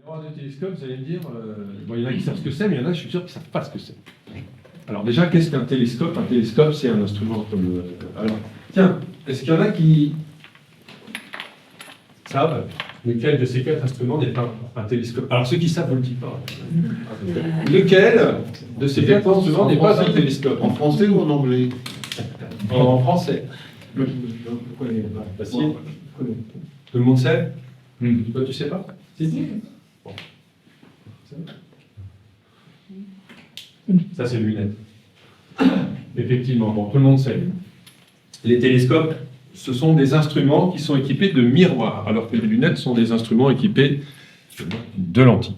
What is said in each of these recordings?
Miroir de télescope, vous allez me dire, bon, il y en a qui savent ce que c'est, mais il y en a, je suis sûr, qui ne savent pas ce que c'est. Alors déjà, qu'est-ce qu'un télescope? Un télescope, c'est un instrument comme... Alors, tiens, est-ce qu'il y en a qui savent lequel de ces 4 instruments n'est pas un télescope? Alors ceux qui savent, vous le dites pas. Lequel de ces 4 instruments n'est pas un télescope? En français ou en anglais? En français. Facile. Tout le monde sait? Toi, tu sais pas? Si. Bon. Ça, c'est lunettes. Effectivement, bon, tout le monde sait. Les télescopes, ce sont des instruments qui sont équipés de miroirs, alors que les lunettes sont des instruments équipés de lentilles.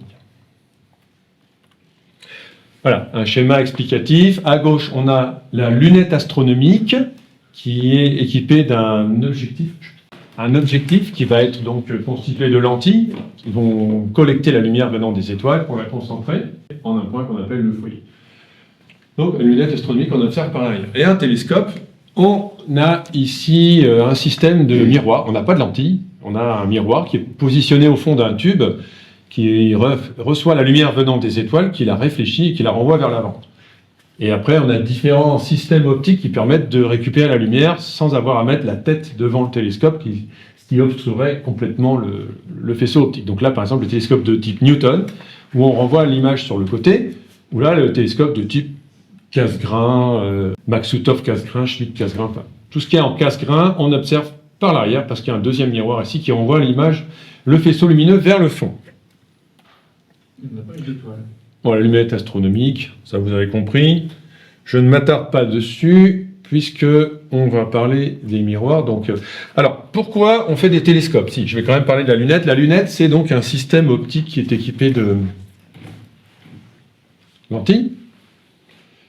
Voilà, un schéma explicatif. À gauche, on a la lunette astronomique qui est équipée d'un objectif. Un objectif qui va être donc constitué de lentilles qui vont collecter la lumière venant des étoiles pour la concentrer en un point qu'on appelle le foyer. Donc, une lunette astronomique, on observe par l'arrière. Et un télescope, on a ici un système de miroir. On n'a pas de lentilles, on a un miroir qui est positionné au fond d'un tube qui reçoit la lumière venant des étoiles, qui la réfléchit et qui la renvoie vers l'avant. Et après, on a différents systèmes optiques qui permettent de récupérer la lumière sans avoir à mettre la tête devant le télescope, ce qui obstruerait complètement le faisceau optique. Donc là, par exemple, le télescope de type Newton, où on renvoie l'image sur le côté, ou là, le télescope de type casse-grain, Maksutov casse-grain, Schmidt casse-grain, enfin, tout ce qui est en casse-grain, on observe par l'arrière, parce qu'il y a un deuxième miroir ici qui renvoie l'image, le faisceau lumineux vers le fond. Il n'y a pas une étoile. Bon, la lunette astronomique, ça vous avez compris. Je ne m'attarde pas dessus, puisque on va parler des miroirs. Donc, alors, pourquoi on fait des télescopes? Si, je vais quand même parler de la lunette. La lunette, c'est donc un système optique qui est équipé de lentilles.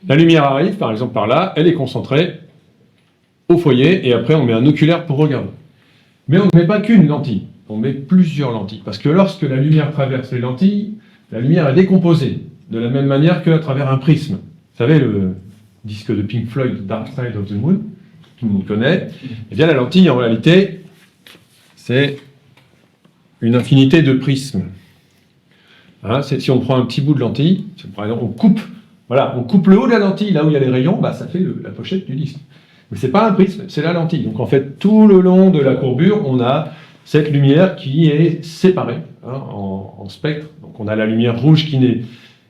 La lumière arrive, par exemple, par là, elle est concentrée au foyer, et après, on met un oculaire pour regarder. Mais on ne met pas qu'une lentille, on met plusieurs lentilles. Parce que lorsque la lumière traverse les lentilles, la lumière est décomposée, de la même manière qu'à travers un prisme. Vous savez, le disque de Pink Floyd, Dark Side of the Moon, tout le monde connaît. Eh bien, la lentille, en réalité, c'est une infinité de prismes. Hein, si on prend un petit bout de lentille, par exemple, on coupe le haut de la lentille, là où il y a les rayons, bah, ça fait la pochette du disque. Mais ce n'est pas un prisme, c'est la lentille. Donc, en fait, tout le long de la courbure, on a cette lumière qui est séparée en spectre. Donc, on a la lumière rouge qui n'est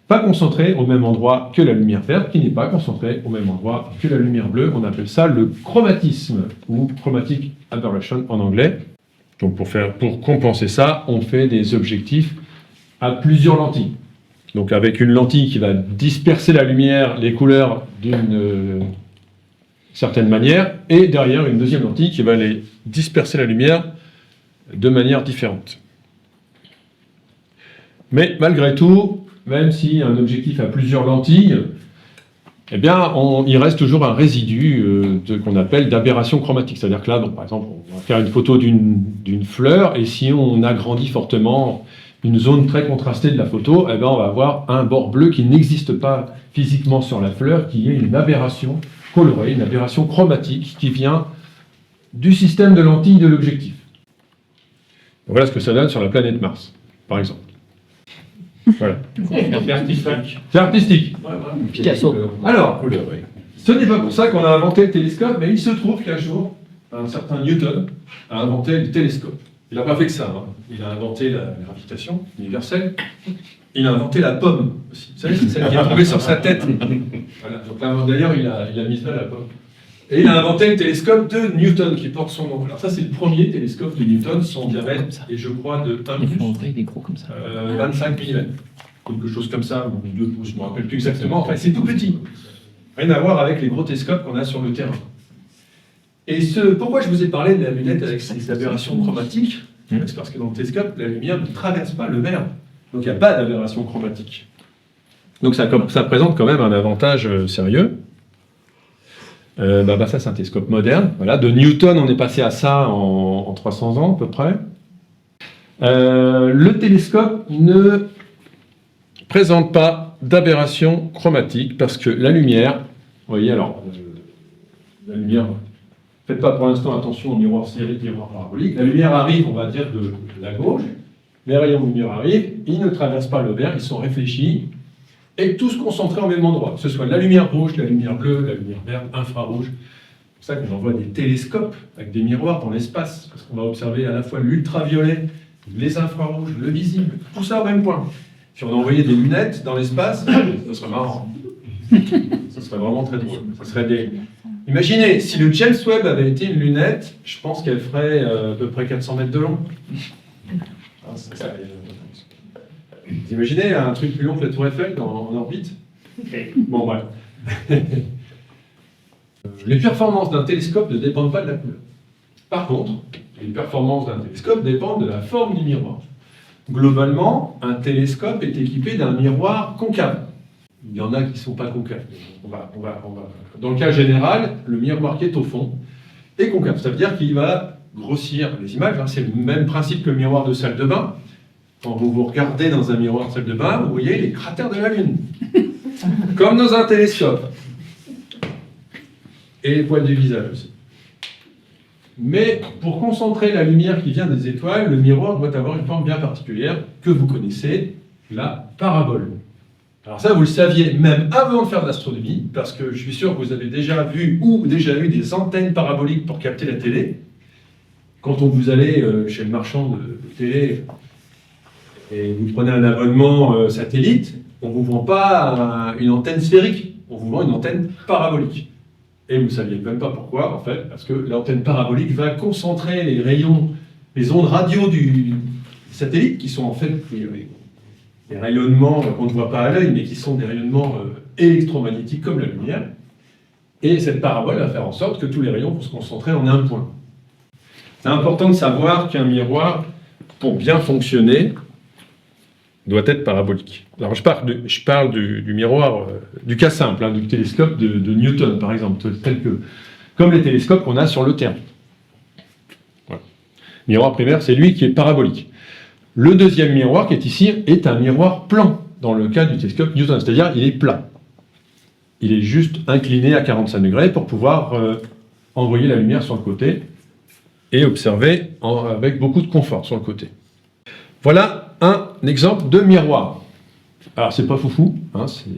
pas concentrée au même endroit que la lumière verte, qui n'est pas concentrée au même endroit que la lumière bleue. On appelle ça le chromatisme, ou chromatic aberration en anglais. Donc, pour compenser ça, on fait des objectifs à plusieurs lentilles. Donc, avec une lentille qui va disperser la lumière, les couleurs d'une certaine manière, et derrière une deuxième lentille qui va aller disperser la lumière de manière différente. Mais malgré tout, même si un objectif a plusieurs lentilles, eh bien, il reste toujours un résidu qu'on appelle d'aberration chromatique. C'est-à-dire que là, donc, par exemple, on va faire une photo d'une fleur, et si on agrandit fortement une zone très contrastée de la photo, eh bien, on va avoir un bord bleu qui n'existe pas physiquement sur la fleur, qui est une aberration colorée, une aberration chromatique qui vient du système de lentilles de l'objectif. Voilà ce que ça donne sur la planète Mars, par exemple. Voilà. C'est artistique. C'est artistique. Picasso. Alors, ce n'est pas pour ça qu'on a inventé le télescope, mais il se trouve qu'un jour, un certain Newton a inventé le télescope. Il n'a pas fait que ça. Hein. Il a inventé la gravitation universelle. Il a inventé la pomme aussi. Vous savez, c'est celle qui est tombée sur sa tête. Voilà. Donc là, d'ailleurs, il a mis ça la pomme. Et il a inventé le télescope de Newton qui porte son nom. Alors ça, c'est le premier télescope de Newton. Son diamètre est, je crois, de 1 il est gros comme ça. 25 mm. Quelque chose comme ça, ou 2 pouces, je ne me rappelle plus exactement. Enfin, c'est tout petit. Rien à voir avec les gros télescopes qu'on a sur le terrain. Et pourquoi je vous ai parlé de la lunette avec ses aberrations chromatiques? C'est parce que dans le télescope, la lumière ne traverse pas le verre. Donc il n'y a pas d'aberration chromatique. Donc ça présente quand même un avantage sérieux. Ça, c'est un télescope moderne. Voilà. De Newton, on est passé à ça en 300 ans, à peu près. Le télescope ne présente pas d'aberration chromatique parce que la lumière, vous voyez, alors, la lumière, faites pas pour l'instant attention au miroir serré, miroir parabolique. La lumière arrive, on va dire, de la gauche, les rayons de lumière arrivent, ils ne traversent pas le verre, ils sont réfléchis, et tous concentrés au même endroit, que ce soit la lumière rouge, la lumière bleue, la lumière verte, infrarouge. C'est pour ça qu'on envoie des télescopes avec des miroirs dans l'espace, parce qu'on va observer à la fois l'ultraviolet, les infrarouges, le visible, tout ça au même point. Si on envoyait des lunettes dans l'espace, ça serait marrant. Ça serait vraiment très drôle. Ça serait des... Imaginez, si le James Webb avait été une lunette, je pense qu'elle ferait à peu près 400 mètres de long. Ah, vous imaginez un truc plus long que la Tour Eiffel en orbite? Bon, voilà. Les performances d'un télescope ne dépendent pas de la couleur. Par contre, les performances d'un télescope dépendent de la forme du miroir. Globalement, un télescope est équipé d'un miroir concave. Il y en a qui ne sont pas concaves. Dans le cas général, le miroir qui est au fond est concave. Ça veut dire qu'il va grossir les images. C'est le même principe que le miroir de salle de bain. Quand vous regardez dans un miroir de salle de bain, vous voyez les cratères de la Lune. Comme dans un télescope. Et les poils du visage aussi. Mais pour concentrer la lumière qui vient des étoiles, le miroir doit avoir une forme bien particulière que vous connaissez, la parabole. Alors ça, vous le saviez même avant de faire de l'astronomie, parce que je suis sûr que vous avez déjà vu ou déjà eu des antennes paraboliques pour capter la télé. Quand vous allez chez le marchand de télé et vous prenez un abonnement satellite, on ne vous vend pas une antenne sphérique, on vous vend une antenne parabolique. Et vous ne saviez même pas pourquoi, en fait, parce que l'antenne parabolique va concentrer les rayons, les ondes radio du satellite, qui sont en fait des rayonnements qu'on ne voit pas à l'œil, mais qui sont des rayonnements électromagnétiques comme la lumière. Et cette parabole va faire en sorte que tous les rayons vont se concentrer en un point. C'est important de savoir qu'un miroir, pour bien fonctionner, doit être parabolique. Alors je parle du miroir, du cas simple, du télescope de Newton, par exemple, comme les télescopes qu'on a sur le terrain. Voilà. Le miroir primaire, c'est lui qui est parabolique. Le deuxième miroir qui est ici est un miroir plan, dans le cas du télescope Newton, c'est-à-dire il est plat. Il est juste incliné à 45 degrés pour pouvoir envoyer la lumière sur le côté et observer avec beaucoup de confort sur le côté. Voilà un exemple de miroir. Alors, c'est pas foufou,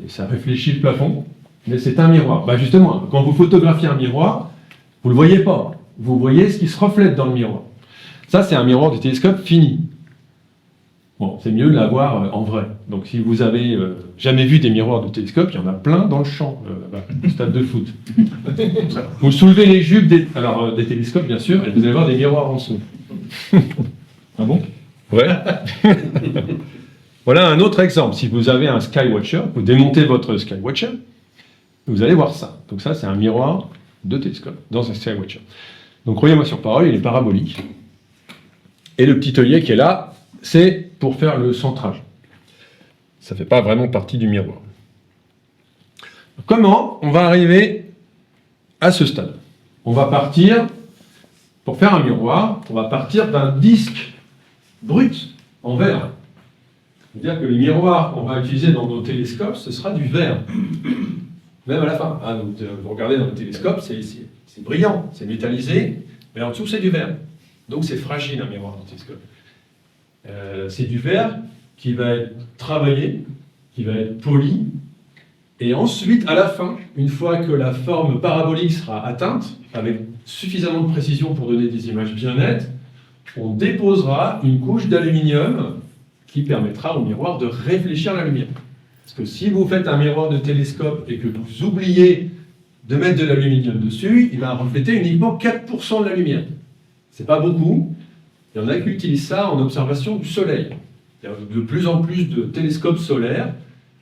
ça réfléchit le plafond, mais c'est un miroir. Justement, quand vous photographiez un miroir, vous ne le voyez pas. Vous voyez ce qui se reflète dans le miroir. Ça, c'est un miroir du télescope fini. Bon, c'est mieux de l'avoir en vrai. Donc, si vous avez jamais vu des miroirs de télescope, il y en a plein dans le champ, au stade de foot. Vous soulevez les jupes des télescopes, bien sûr, et vous allez voir des miroirs en dessous. Ah bon? Ouais. Voilà un autre exemple. Si vous avez un Skywatcher, vous démontez votre Skywatcher, vous allez voir ça. Donc ça, c'est un miroir de télescope dans un Skywatcher. Donc croyez-moi sur parole, il est parabolique. Et le petit œillet qui est là, c'est pour faire le centrage. Ça ne fait pas vraiment partie du miroir. Comment on va arriver à ce stade? On va partir, pour faire un miroir, on va partir d'un disque brut, en verre. C'est-à-dire que les miroirs qu'on va utiliser dans nos télescopes, ce sera du verre. Même à la fin. Vous regardez dans le télescope, c'est brillant, c'est métallisé, mais en dessous, c'est du verre. Donc c'est fragile, un miroir dans le télescope. C'est du verre qui va être travaillé, qui va être poli, et ensuite, à la fin, une fois que la forme parabolique sera atteinte, avec suffisamment de précision pour donner des images bien nettes, on déposera une couche d'aluminium qui permettra au miroir de réfléchir la lumière. Parce que si vous faites un miroir de télescope et que vous oubliez de mettre de l'aluminium dessus, il va refléter uniquement 4% de la lumière. C'est pas beaucoup. Il y en a qui utilisent ça en observation du soleil. Il y a de plus en plus de télescopes solaires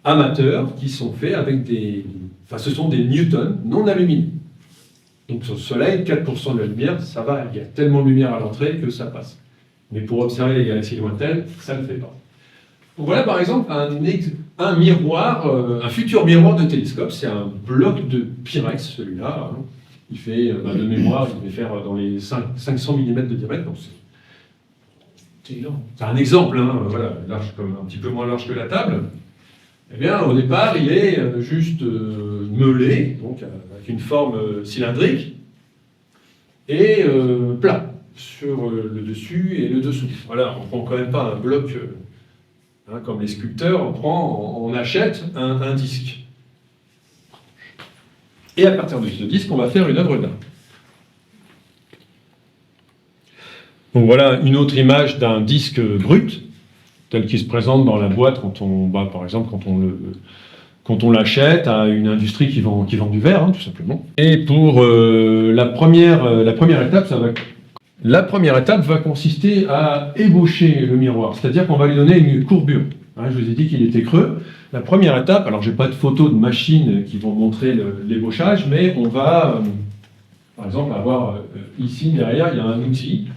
amateurs qui sont faits avec ce sont des Newton non aluminés. Donc sur le soleil, 4% de la lumière, ça va, il y a tellement de lumière à l'entrée que ça passe. Mais pour observer les galaxies lointaines, ça ne le fait pas. Donc voilà par exemple un miroir, un futur miroir de télescope, c'est un bloc de Pyrex, celui-là. Il fait, de mémoire, il va faire dans les 500 mm de diamètre, donc c'est un exemple, voilà, large un petit peu moins large que la table. Eh bien, au départ, il est juste meulé, donc avec une forme cylindrique, et plat. sur le dessus et le dessous. Voilà, on ne prend quand même pas un bloc comme les sculpteurs, on achète un disque. Et à partir de ce disque, on va faire une œuvre d'art. Donc voilà une autre image d'un disque brut, tel qu'il se présente dans la boîte par exemple, quand on l'achète à une industrie qui vend du verre, tout simplement. Et pour la première étape va consister à ébaucher le miroir, c'est-à-dire qu'on va lui donner une courbure. Je vous ai dit qu'il était creux. La première étape, alors je n'ai pas de photos de machines qui vont montrer l'ébauchage, mais on va, par exemple, avoir ici derrière, il y a un outil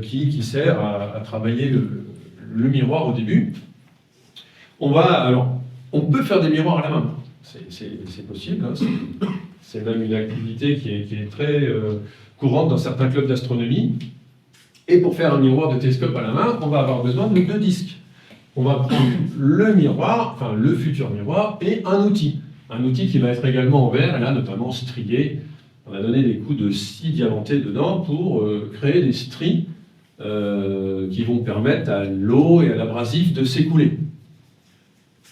qui sert à travailler le miroir au début. On peut faire des miroirs à la main, c'est possible, c'est même une activité qui est très courante dans certains clubs d'astronomie. Et pour faire un miroir de télescope à la main, on va avoir besoin de 2 disques. On va prendre le miroir, enfin le futur miroir, et un outil qui va être également en verre, et là notamment strié. On va donner des coups de scie diamantés dedans pour créer des stries qui vont permettre à l'eau et à l'abrasif de s'écouler.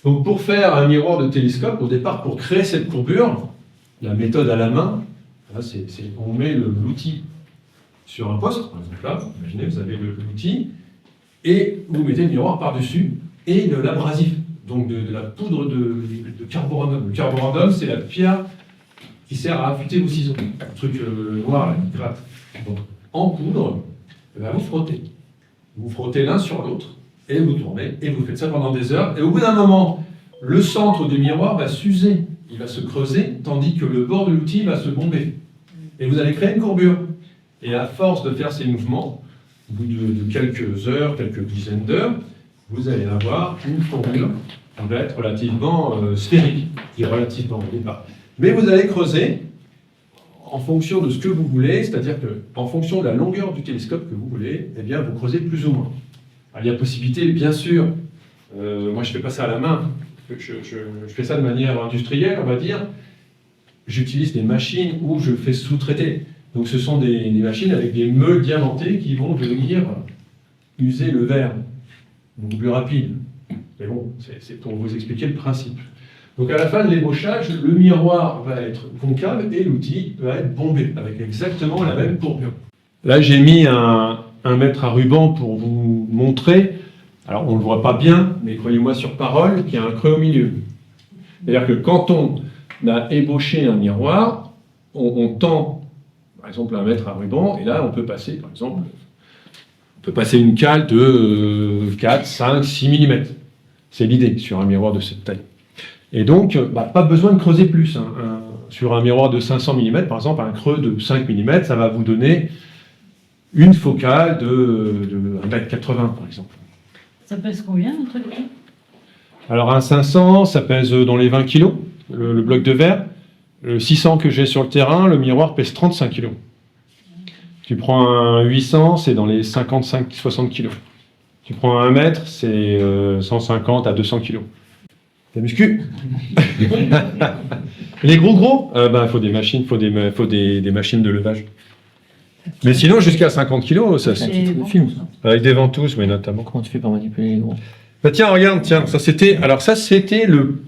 Donc pour faire un miroir de télescope, au départ, pour créer cette courbure, la méthode à la main, on met l'outil sur un poste, par exemple là, imaginez, vous avez l'outil, et vous mettez le miroir par-dessus, et de l'abrasif, donc de la poudre de carborundum. Le carborundum, c'est la pierre qui sert à affûter vos ciseaux, un truc noir là, qui gratte. Donc en poudre, vous frottez. Vous frottez l'un sur l'autre, et vous tournez, et vous faites ça pendant des heures, et au bout d'un moment, le centre du miroir va s'user, il va se creuser, tandis que le bord de l'outil va se bomber. Et vous allez créer une courbure. Et à force de faire ces mouvements, au bout de quelques heures, quelques dizaines d'heures, vous allez avoir une courbure qui va être relativement sphérique, qui est relativement au départ. Mais vous allez creuser en fonction de ce que vous voulez, c'est-à-dire qu'en fonction de la longueur du télescope que vous voulez, eh bien, vous creusez plus ou moins. Alors, il y a possibilité, bien sûr, moi je ne fais pas ça à la main, je fais ça de manière industrielle, on va dire. J'utilise des machines où je fais sous-traiter. Donc ce sont des machines avec des meules diamantées qui vont venir user le verre, beaucoup plus rapide. Mais bon, c'est pour vous expliquer le principe. Donc à la fin de l'ébauchage, le miroir va être concave et l'outil va être bombé, avec exactement la même courbure. Là j'ai mis un mètre à ruban pour vous montrer, alors on ne le voit pas bien, mais croyez-moi sur parole, qu'il y a un creux au milieu. C'est-à-dire que quand on a ébauché un miroir, on tend par exemple un mètre à ruban, et là on peut passer par exemple, une cale de 4, 5, 6 mm. C'est l'idée sur un miroir de cette taille. Et donc, pas besoin de creuser plus. Sur un miroir de 500 mm, par exemple, un creux de 5 mm, ça va vous donner une focale de 1,80 m, par exemple. Ça pèse combien, un truc? Alors, un 500, ça pèse dans les 20 kg, le bloc de verre. Le 600 que j'ai sur le terrain, le miroir pèse 35 kg. Tu prends un 800, c'est dans les 55-60 kg. Tu prends un 1 mètre, c'est 150 à 200 kg. T'as muscu. Les gros, il faut des machines, faut des machines de levage. Mais sinon, jusqu'à 50 kg, ça se filme. Avec des ventouses, oui, notamment. Comment tu fais pour manipuler les gros? Tiens, regarde, ça c'était le...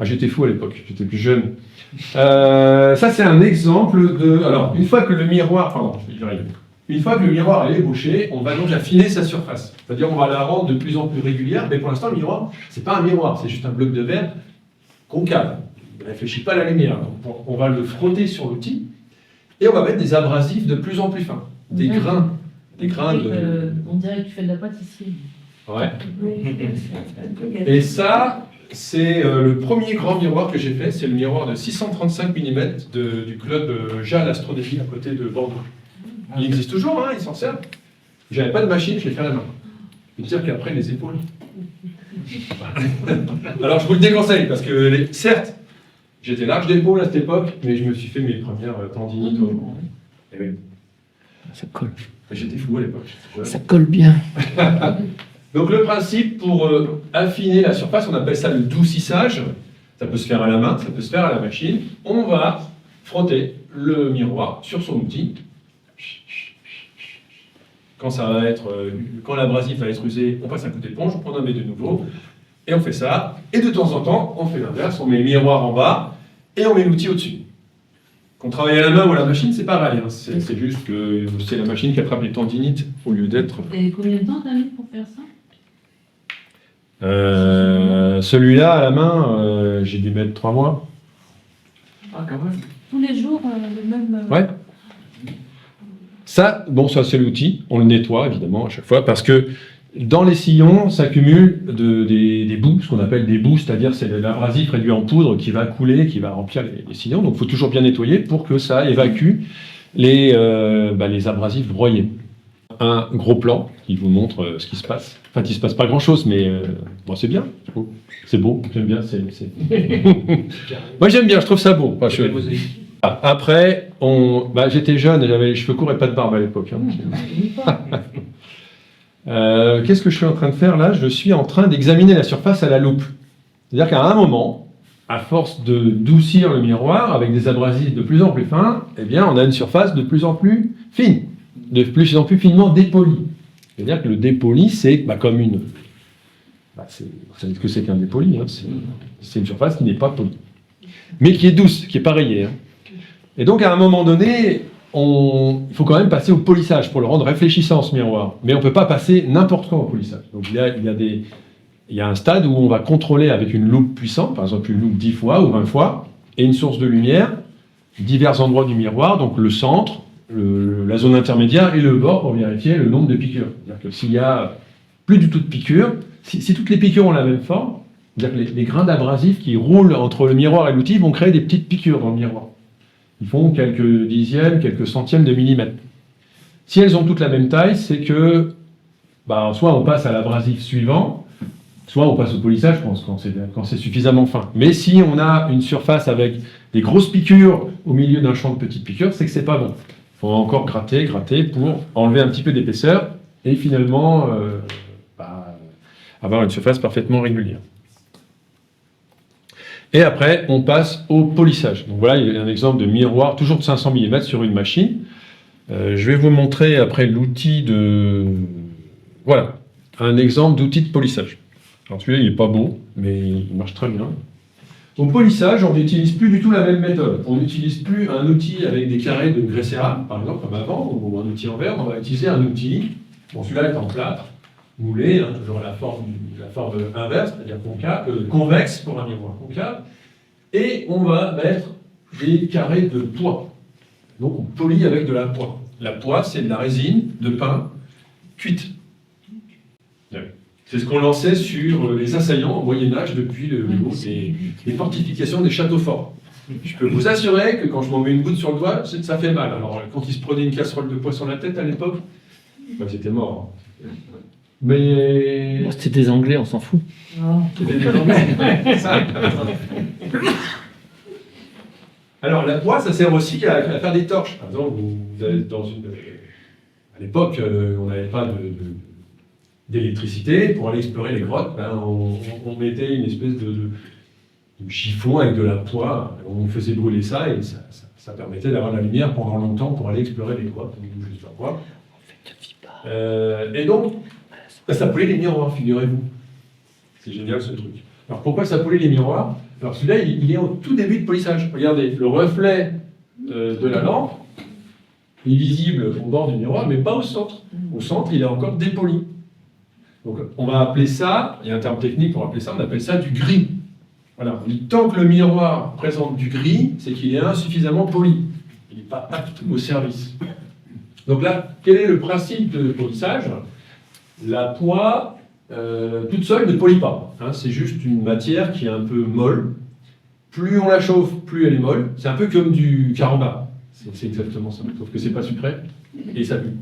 j'étais fou à l'époque, j'étais plus jeune. Ça, c'est un exemple de... Alors, une fois que le miroir... Une fois que le miroir est ébauché, on va donc affiner sa surface. C'est-à-dire on va la rendre de plus en plus régulière, mais pour l'instant, le miroir, c'est pas un miroir, c'est juste un bloc de verre concave. Il ne réfléchit pas à la lumière. Donc, on va le frotter sur l'outil, et on va mettre des abrasifs de plus en plus fins. Des grains. Des grains de... On dirait que tu fais de la pâtisserie. Ouais. Et ça... C'est le premier grand miroir que j'ai fait, c'est le miroir de 635 mm du club JAL Astronomie à côté de Bordeaux. Il existe toujours, il s'en sert. J'avais pas de machine, je l'ai fait à la main. Je veux dire qu'après, les épaules. Alors je vous le déconseille, parce que certes, j'étais large d'épaule à cette époque, mais je me suis fait mes premières tendinites. Et oui. Ça colle. J'étais fou à l'époque. Ça colle bien. Donc le principe pour affiner la surface, on appelle ça le doucissage. Ça peut se faire à la main, ça peut se faire à la machine. On va frotter le miroir sur son outil. Quand l'abrasif va être usé, on passe un coup d'éponge, on en met de nouveau, et on fait ça. Et de temps en temps, on fait l'inverse, on met le miroir en bas, et on met l'outil au-dessus. Qu'on travaille à la main ou à la machine, c'est pareil. Hein. C'est juste que c'est la machine qui attrape les tendinites au lieu d'être... Et combien de temps t'as mis pour faire ça? Celui-là, à la main, j'ai dû mettre 3 mois. Ah, quand même. Tous les jours, le même... Ouais. Ça, c'est l'outil. On le nettoie, évidemment, à chaque fois, parce que dans les sillons s'accumulent des boues, ce qu'on appelle des boues, c'est-à-dire c'est l'abrasif réduit en poudre qui va couler, qui va remplir les sillons. Donc, il faut toujours bien nettoyer pour que ça évacue les abrasifs broyés. Un gros plan qui vous montre ce qui se passe. Enfin, il ne se passe pas grand-chose, mais c'est bien. C'est beau, j'aime bien. Moi, j'aime bien, je trouve ça beau. Enfin, après, j'étais jeune, j'avais les cheveux courts et pas de barbe à l'époque. Qu'est-ce que je suis en train de faire là? Je suis en train d'examiner la surface à la loupe. C'est-à-dire qu'à un moment, à force de doucir le miroir avec des abrasifs de plus en plus fins, eh bien, on a une surface de plus en plus fine, de plus en plus finement dépolie. C'est-à-dire que le dépoli, c'est comme une... vous savez ce que c'est qu'un dépoli, hein, c'est une surface qui n'est pas polie, mais qui est douce, qui n'est pas rayée. Hein. Et donc, à un moment donné, il faut quand même passer au polissage pour le rendre réfléchissant, ce miroir. Mais on ne peut pas passer n'importe quand au polissage. Donc, il y a un stade où on va contrôler avec une loupe puissante, par exemple une loupe 10 fois ou 20 fois, et une source de lumière, divers endroits du miroir, donc le centre, la zone intermédiaire et le bord pour vérifier le nombre de piqûres. C'est-à-dire que s'il y a plus du tout de piqûres, si toutes les piqûres ont la même forme, c'est-à-dire que les grains d'abrasif qui roulent entre le miroir et l'outil vont créer des petites piqûres dans le miroir. Ils font quelques dixièmes, quelques centièmes de millimètre. Si elles ont toutes la même taille, c'est que soit on passe à l'abrasif suivant, soit on passe au polissage quand c'est suffisamment fin. Mais si on a une surface avec des grosses piqûres au milieu d'un champ de petites piqûres, c'est que c'est pas bon. Il faut encore gratter pour enlever un petit peu d'épaisseur et finalement avoir une surface parfaitement régulière. Et après, on passe au polissage. Donc voilà, il y a un exemple de miroir, toujours de 500 mm sur une machine. Je vais vous montrer après l'outil de... Voilà, un exemple d'outil de polissage. Alors celui-là, il n'est pas beau, mais il marche très bien. Au polissage, on n'utilise plus du tout la même méthode. On n'utilise plus un outil avec des carrés de grès cérame, par exemple, comme avant, ou un outil en verre. On va utiliser un outil, celui-là est en plâtre, moulé, hein, toujours la forme inverse, c'est-à-dire convexe pour un miroir concave, et on va mettre des carrés de poix. Donc on polit avec de la poix. La poix, c'est de la résine de pin cuite. C'est ce qu'on lançait sur les assaillants au Moyen-Âge depuis les fortifications des châteaux forts. Je peux vous assurer que quand je m'en mets une goutte sur le doigt, ça fait mal. Alors quand ils se prenaient une casserole de poix sur la tête à l'époque, c'était mort. Mais... C'était des Anglais, on s'en fout. C'était des Anglais. Alors la poix, ça sert aussi à faire des torches. Par exemple, vous avez à l'époque, on n'avait pas d'électricité. Pour aller explorer les grottes, on mettait une espèce de chiffon avec de la poix. On faisait brûler ça et ça permettait d'avoir de la lumière pendant longtemps pour aller explorer les grottes. Je sais pas quoi. Et donc, ça polait les miroirs, figurez-vous. C'est génial ce truc. Alors pourquoi ça polait les miroirs? Alors celui-là, il est au tout début de polissage. Regardez, le reflet de la lampe est visible au bord du miroir, mais pas au centre. Au centre, il est encore dépoli. Donc on va appeler ça, il y a un terme technique pour appeler ça, on appelle ça du gris. Voilà. Tant que le miroir présente du gris, c'est qu'il est insuffisamment poli. Il n'est pas apte au service. Donc là, quel est le principe de polissage? La poix, toute seule, ne polit pas. Hein, c'est juste une matière qui est un peu molle. Plus on la chauffe, plus elle est molle. C'est un peu comme du carambar. C'est exactement ça. Sauf que c'est pas sucré et ça pue.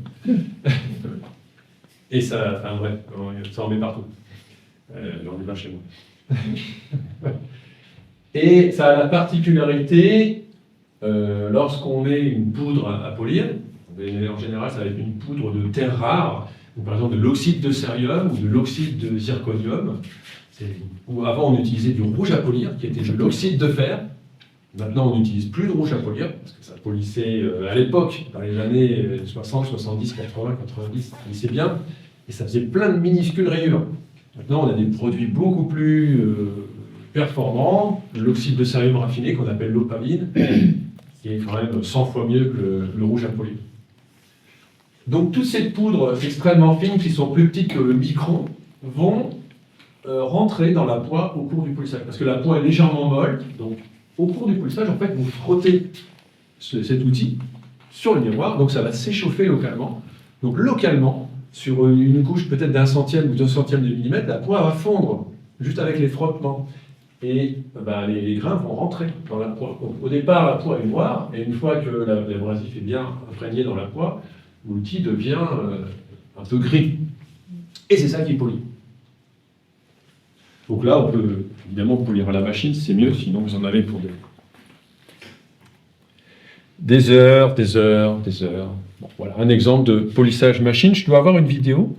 Et ça, enfin bref, ça en met partout. J'en ai plein chez moi. Et ça a la particularité, lorsqu'on met une poudre à polir, en général ça va être une poudre de terre rare, ou par exemple de l'oxyde de cérium ou de l'oxyde de zirconium. Ou avant on utilisait du rouge à polir, qui était de l'oxyde de fer. Maintenant, on n'utilise plus de rouge à polir, parce que ça polissait à l'époque, dans les années 60, 70, 80, 90, ça polissait bien, et ça faisait plein de minuscules rayures. Maintenant, on a des produits beaucoup plus performants, l'oxyde de cérium raffiné, qu'on appelle l'opavine, qui est quand même 100 fois mieux que le rouge à polir. Donc, toutes ces poudres extrêmement fines, qui sont plus petites que le micron, vont rentrer dans la poix au cours du polissage, parce que la poix est légèrement molle, donc au cours du polissage, en fait, vous frottez cet outil sur le miroir, donc ça va s'échauffer localement. Donc localement, sur une couche peut-être d'1 centième ou 2 centièmes de millimètre, la poix va fondre juste avec les frottements. Et les grains vont rentrer dans la poix. Donc, au départ, la poix est noire, et une fois que l'abrasif est bien imprégné dans la poix, l'outil devient un peu gris. Et c'est ça qui polit. Donc là, on peut évidemment polir à la machine, c'est mieux, sinon vous en avez pour des heures, des heures, des heures. Bon, voilà, un exemple de polissage machine. Je dois avoir une vidéo.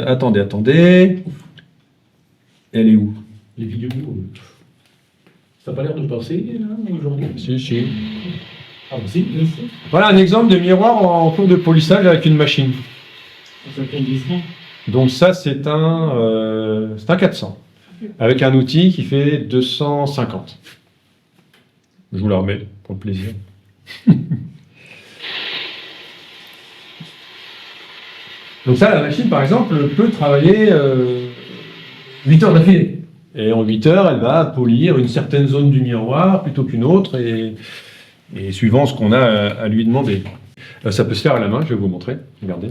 Attendez. Elle est où? Les vidéos, ça n'a pas l'air de passer, là, aujourd'hui. Si. Ah, si. Voilà un exemple de miroir en cours de polissage avec une machine. Ça fait glissement. Donc ça, c'est un 400, avec un outil qui fait 250. Je vous la remets pour le plaisir. Donc ça, la machine, par exemple, peut travailler 8 heures d'affilée. Et en 8 heures, elle va polir une certaine zone du miroir plutôt qu'une autre, et suivant ce qu'on a à lui demander. Ça peut se faire à la main, je vais vous montrer. Regardez.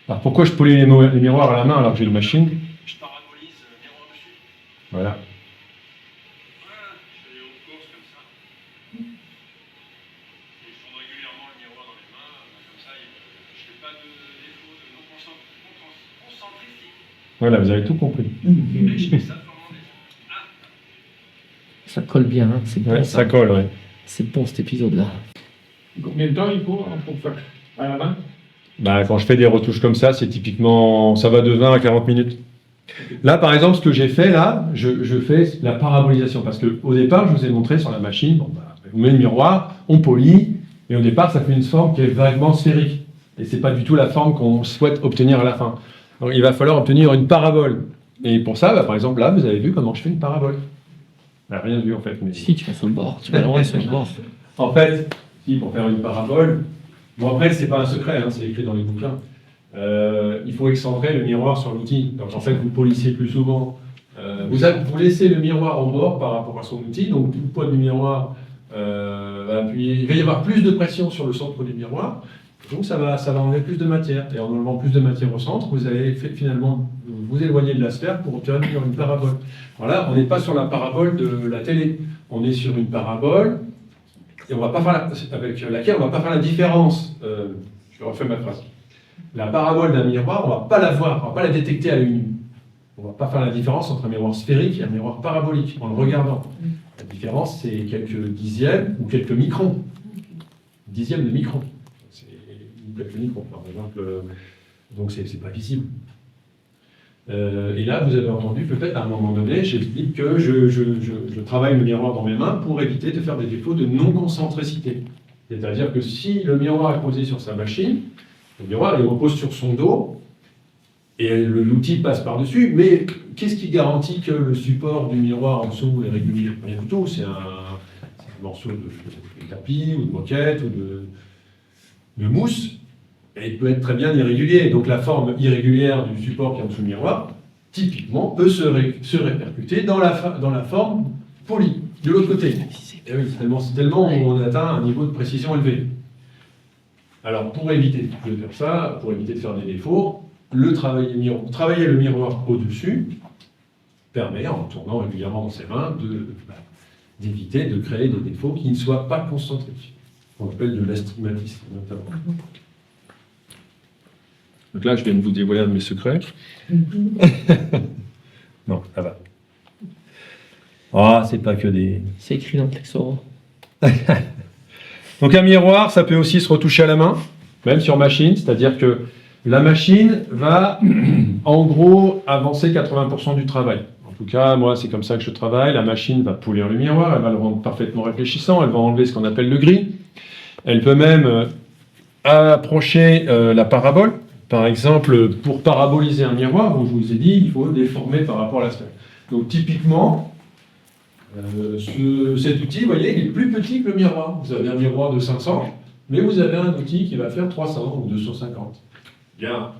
Alors pourquoi je polis les miroirs à la main alors que j'ai une machine? Je parabolise miroir dessus. Voilà. Voilà, je fais des hautes courses comme ça. Et je tourne régulièrement le miroir dans les mains, comme ça je fais pas de défaut de non-concentricité. Voilà, vous avez tout compris. Mais je fais ça formant des... Ah, Ça colle bien, hein, c'est bon. Ouais, ça colle, ouais. C'est bon cet épisode-là. Combien de temps il faut pour faire à la main? Bah, quand je fais des retouches comme ça, c'est typiquement, ça va de 20 à 40 minutes. Là, par exemple, ce que j'ai fait, là, je fais la parabolisation. Parce qu'au départ, je vous ai montré sur la machine, on met le miroir, on polit, et au départ, ça fait une forme qui est vaguement sphérique. Et c'est pas du tout la forme qu'on souhaite obtenir à la fin. Donc, il va falloir obtenir une parabole. Et pour ça, par exemple, là, vous avez vu comment je fais une parabole. Vous n'avez rien vu, en fait. Mais... Si, tu vas sur le bord. Tu vas loin sur le bord. En fait, si, pour faire une parabole, bon après, c'est pas un secret, hein, c'est écrit dans les bouquins. Il faut excentrer le miroir sur l'outil. Donc en fait, vous polissez plus souvent. Vous laissez le miroir au bord par rapport à son outil, donc tout le poids du miroir va appuyer. Il va y avoir plus de pression sur le centre du miroir, donc ça va enlever plus de matière. Et en enlevant plus de matière au centre, vous allez finalement vous éloigner de la sphère pour obtenir une parabole. Voilà, on n'est pas sur la parabole de la télé, on est sur une parabole. Et on va pas faire avec laquelle on ne va pas faire la différence. Je refais ma phrase. La parabole d'un miroir, on ne va pas la voir, on ne va pas la détecter à l'œil nu. On ne va pas faire la différence entre un miroir sphérique et un miroir parabolique en le regardant. La différence, c'est quelques dixièmes ou quelques microns. Dixièmes de micron. C'est quelques microns, par exemple. Donc, c'est pas visible. Et là, vous avez entendu peut-être à un moment donné, j'explique que je travaille le miroir dans mes mains pour éviter de faire des défauts de non-concentricité. C'est-à-dire que si le miroir est posé sur sa machine, le miroir il repose sur son dos et l'outil passe par-dessus, mais qu'est-ce qui garantit que le support du miroir en dessous est régulier? Rien du tout, c'est un morceau de tapis ou de moquette ou de mousse. Et il peut être très bien irrégulier. Donc la forme irrégulière du support qui est en dessous du miroir, typiquement, peut se répercuter dans la forme polie, de l'autre côté. Et oui, tellement on atteint un niveau de précision élevé. Alors pour éviter de faire ça, pour éviter de faire des défauts, travailler le miroir au-dessus permet, en tournant régulièrement dans ses mains, d'éviter de créer des défauts qui ne soient pas concentriques. On appelle de l'astigmatisme notamment. Donc là, je viens de vous dévoiler un de mes secrets. Non, ça va. Ah, c'est pas que des... C'est écrit dans le texte oral. Donc un miroir, ça peut aussi se retoucher à la main, même sur machine, c'est-à-dire que la machine va en gros avancer 80% du travail. En tout cas, moi, c'est comme ça que je travaille. La machine va polir le miroir, elle va le rendre parfaitement réfléchissant, elle va enlever ce qu'on appelle le gris. Elle peut même approcher la parabole. Par exemple, pour paraboliser un miroir, donc je vous ai dit, il faut déformer par rapport à l'aspect. Donc typiquement, cet outil, vous voyez, il est plus petit que le miroir. Vous avez un miroir de 500, mais vous avez un outil qui va faire 300 ou 250. Bien.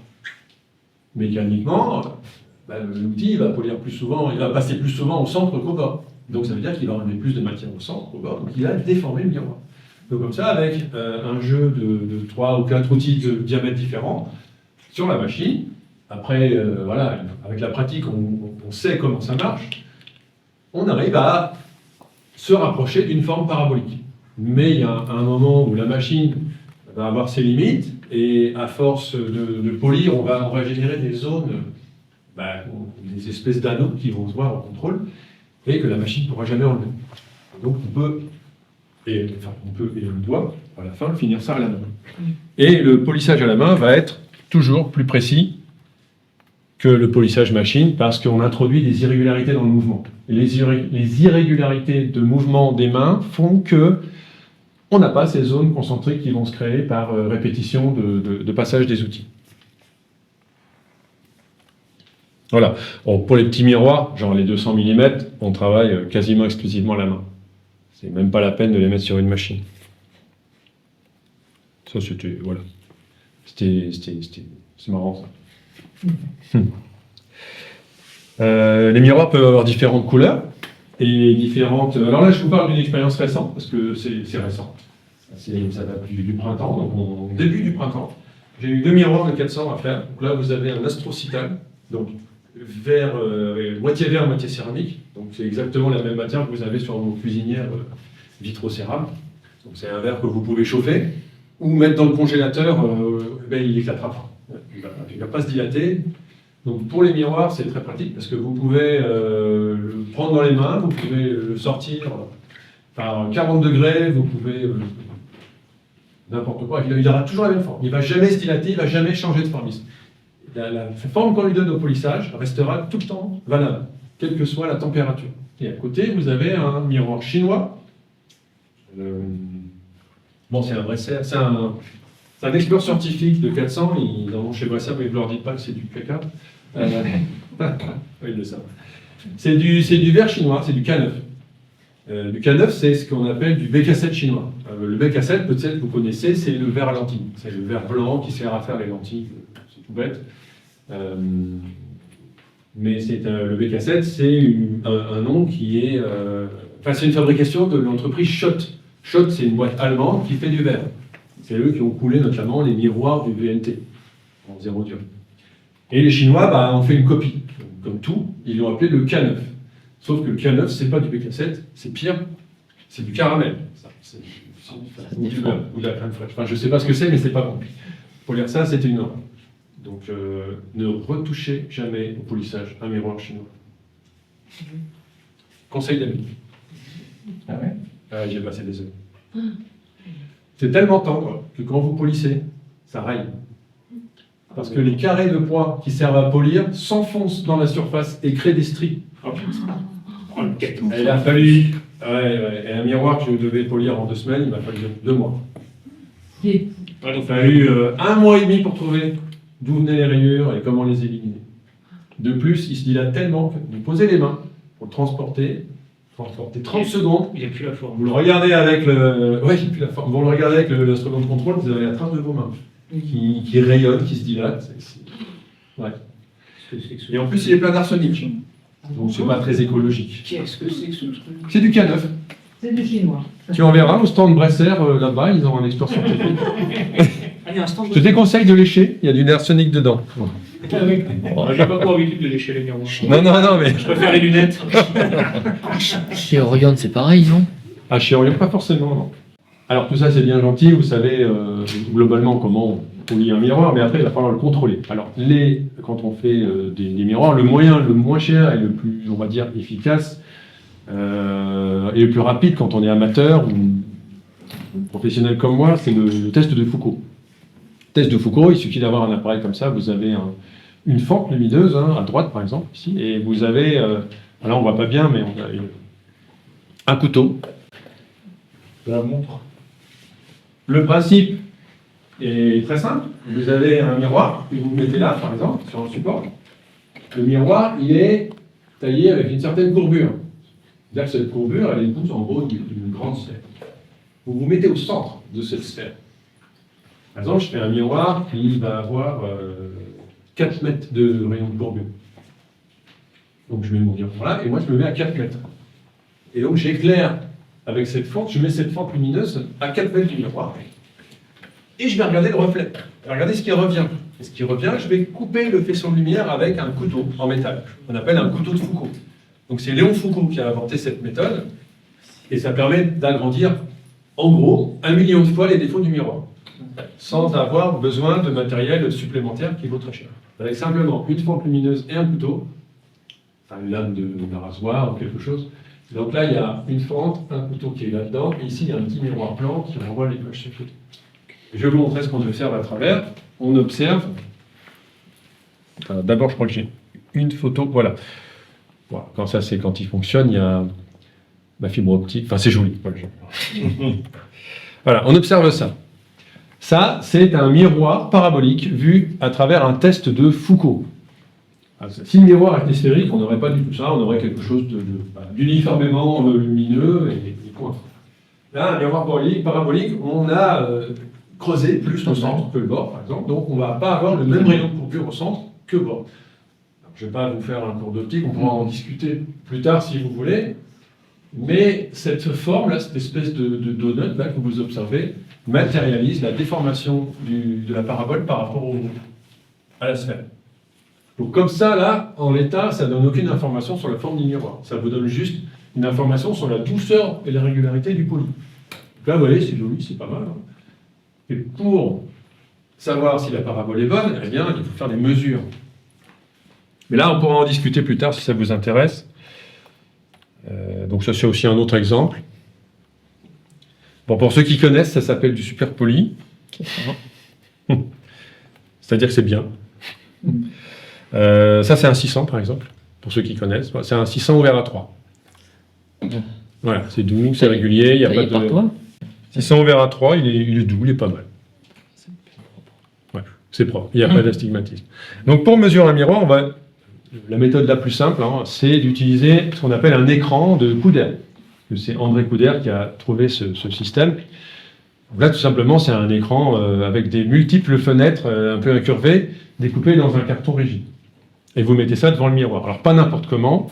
Mécaniquement, l'outil va polir plus souvent, il va passer plus souvent au centre qu'au bas. Donc ça veut dire qu'il va enlever plus de matière au centre, au bas, donc il va déformer le miroir. Donc comme ça, avec un jeu de 3 ou 4 outils de diamètres différents, sur la machine, après, voilà, avec la pratique, on sait comment ça marche, on arrive à se rapprocher d'une forme parabolique. Mais il y a un moment où la machine va avoir ses limites, et à force de polir, on va générer des zones, des espèces d'anneaux qui vont se voir en contrôle, et que la machine ne pourra jamais enlever. Donc on peut, et on doit, à la fin, finir ça à la main. Et le polissage à la main va être toujours plus précis que le polissage machine, parce qu'on introduit des irrégularités dans le mouvement. Et les irrégularités de mouvement des mains font que on n'a pas ces zones concentriques qui vont se créer par répétition de passage des outils. Voilà. Bon, pour les petits miroirs, genre les 200 mm, on travaille quasiment exclusivement à la main. C'est même pas la peine de les mettre sur une machine. Ça, c'était... Voilà. C'est marrant, ça. Les miroirs peuvent avoir différentes couleurs et différentes... Alors là, je vous parle d'une expérience récente, parce que c'est récent. Ça date du printemps, donc au début du printemps. J'ai eu 2 miroirs de 400 à faire. Donc là, vous avez un astrocytal, donc moitié verre, moitié céramique. Donc c'est exactement la même matière que vous avez sur vos cuisinières vitrocérame. Donc c'est un verre que vous pouvez chauffer ou mettre dans le congélateur, il éclatera pas. Il ne va pas se dilater. Donc pour les miroirs, c'est très pratique parce que vous pouvez le prendre dans les mains, vous pouvez le sortir par 40 degrés, vous pouvez n'importe quoi. Il aura toujours la même forme. Il ne va jamais se dilater, il ne va jamais changer de forme. La forme qu'on lui donne au polissage restera tout le temps valable, quelle que soit la température. Et à côté, vous avez un miroir chinois. Bon, c'est un vrai cerf, c'est un expert scientifique de 400, ils en ont chez Brescia, mais ils ne leur disent pas que c'est du caca. Oui, ils le savent. C'est du verre chinois, c'est du K9. Du K9, c'est ce qu'on appelle du BK7 chinois. Le BK7, peut-être vous connaissez, c'est le verre à lentilles. C'est le verre blanc qui sert à faire les lentilles, c'est tout bête. Mais le BK7, c'est un nom qui est... c'est une fabrication de l'entreprise Schott. Schott, c'est une boîte allemande qui fait du verre. C'est eux qui ont coulé notamment les miroirs du VNT, en zéro dur. Et les Chinois ont fait une copie. Comme tout, ils l'ont appelé le K9. Sauf que le K9, c'est pas du BK7, c'est pire, c'est du caramel. Ou de la crème fraîche. Enfin, je sais pas ce que c'est, mais c'est pas bon. Pour lire ça, c'était une horreur. Donc, ne retouchez jamais au polissage un miroir chinois. Conseil d'amis. Ah ouais? Ah, j'ai passé des heures. C'est tellement tendre que quand vous polissez, ça raille. Parce que les carrés de poids qui servent à polir s'enfoncent dans la surface et créent des stries. Oh, putain. Il a fallu... Et un miroir que je devais polir en 2 semaines, il m'a fallu 2 mois. Il a fallu 1 mois et demi pour trouver d'où venaient les rayures et comment les éliminer. De plus, il se dilate tellement que vous posez les mains pour le transporter 30 secondes. Il n'y a plus la forme. Vous le regardez avec le... Ouais, il n'y a plus la forme. Vous le regardez avec l'instrument de contrôle, vous avez la trace de vos mains qui rayonne, qui se dilate. Ouais. Et en plus, il est plein d'arsenic. Donc, c'est pas très écologique. Qu'est-ce que c'est que ce truc? C'est du K9. C'est du chinois. Tu en verras au stand Bresser, là-bas, ils ont un expert scientifique. Il y a un stand Je te déconseille de lécher, il y a du arsenic dedans. J'ai pas pour habitude de lécher les miroirs. Non, mais... Je préfère les lunettes. Chez Orion, c'est pareil, non? Ah, chez Orion, pas forcément, non. Alors, tout ça, c'est bien gentil, vous savez globalement comment on lit un miroir, mais après, il va falloir le contrôler. Alors, quand on fait des miroirs, le moyen le moins cher et le plus, on va dire, efficace, et le plus rapide quand on est amateur, ou professionnels comme moi, c'est le test de Foucault. Le test de Foucault, il suffit d'avoir un appareil comme ça, vous avez une fente lumineuse, hein, à droite par exemple, ici, et vous avez, là on voit pas bien, mais on a un couteau. La montre. Le principe est très simple. Vous avez un miroir que vous mettez là, par exemple, sur un support. Le miroir, il est taillé avec une certaine courbure. C'est-à-dire que cette courbure, elle épouse en gros d'une grande sphère. Vous vous mettez au centre de cette sphère. Par exemple, je fais un miroir qui va avoir 4 mètres de rayon de courbure. Donc je mets mon miroir là, et moi je me mets à 4 mètres. Et donc j'éclaire avec cette fente, je mets cette fente lumineuse à 4 mètres du miroir. Et je vais regarder le reflet. Je vais regarder ce qui revient. Et ce qui revient, je vais couper le faisceau de lumière avec un couteau en métal. On appelle un couteau de Foucault. Donc c'est Léon Foucault qui a inventé cette méthode. Et ça permet d'agrandir, en gros, 1 million de fois les défauts du miroir. Sans avoir besoin de matériel supplémentaire qui vaut très cher. Avec simplement une fente lumineuse et un couteau, enfin une lame de rasoir ou quelque chose. Donc là, il y a une fente, un couteau qui est là-dedans, et ici, il y a un petit miroir blanc qui renvoie l'image sur le côté. Je vais vous montrer ce qu'on observe à travers. On observe... D'abord, je crois que j'ai une photo, voilà. Voilà. Quand ça, c'est quand il fonctionne, il y a ma fibre optique, enfin c'est joli. Voilà, on observe ça. Ça, c'est un miroir parabolique vu à travers un test de Foucault. Si le miroir était sphérique, on n'aurait pas du tout ça, on aurait quelque chose d'uniformément lumineux et point. Là, un miroir parabolique, on a creusé plus au centre que le bord, par exemple, donc on ne va pas avoir le même rayon de courbure au centre que le bord. Alors, je ne vais pas vous faire un cours d'optique, on pourra en discuter plus tard si vous voulez, mais cette forme-là, cette espèce de donut là, que vous observez, matérialise la déformation de la parabole par rapport à la sphère. Donc comme ça, là, en l'état, ça ne donne aucune information sur la forme du miroir. Ça vous donne juste une information sur la douceur et la régularité du poli. Donc là, vous voyez, c'est joli, c'est pas mal. Hein. Et pour savoir si la parabole est bonne, eh bien, il faut faire des mesures. Mais là, on pourra en discuter plus tard si ça vous intéresse. Donc ça, c'est aussi un autre exemple. Bon, pour ceux qui connaissent, ça s'appelle du super poli. C'est-à-dire que c'est bien. Ça, c'est un 600, par exemple, pour ceux qui connaissent. C'est un 600 ouvert à 3. Voilà, c'est doux, c'est régulier, il n'y a pas de... 600 ouvert à 3, il est doux, il est pas mal. Ouais, c'est propre, il n'y a pas d'astigmatisme. Donc, pour mesurer un miroir, la méthode la plus simple, hein, c'est d'utiliser ce qu'on appelle un écran de Couder. C'est André Couder qui a trouvé ce système. Donc là, tout simplement, c'est un écran avec des multiples fenêtres un peu incurvées, découpées dans un carton rigide. Et vous mettez ça devant le miroir. Alors, pas n'importe comment,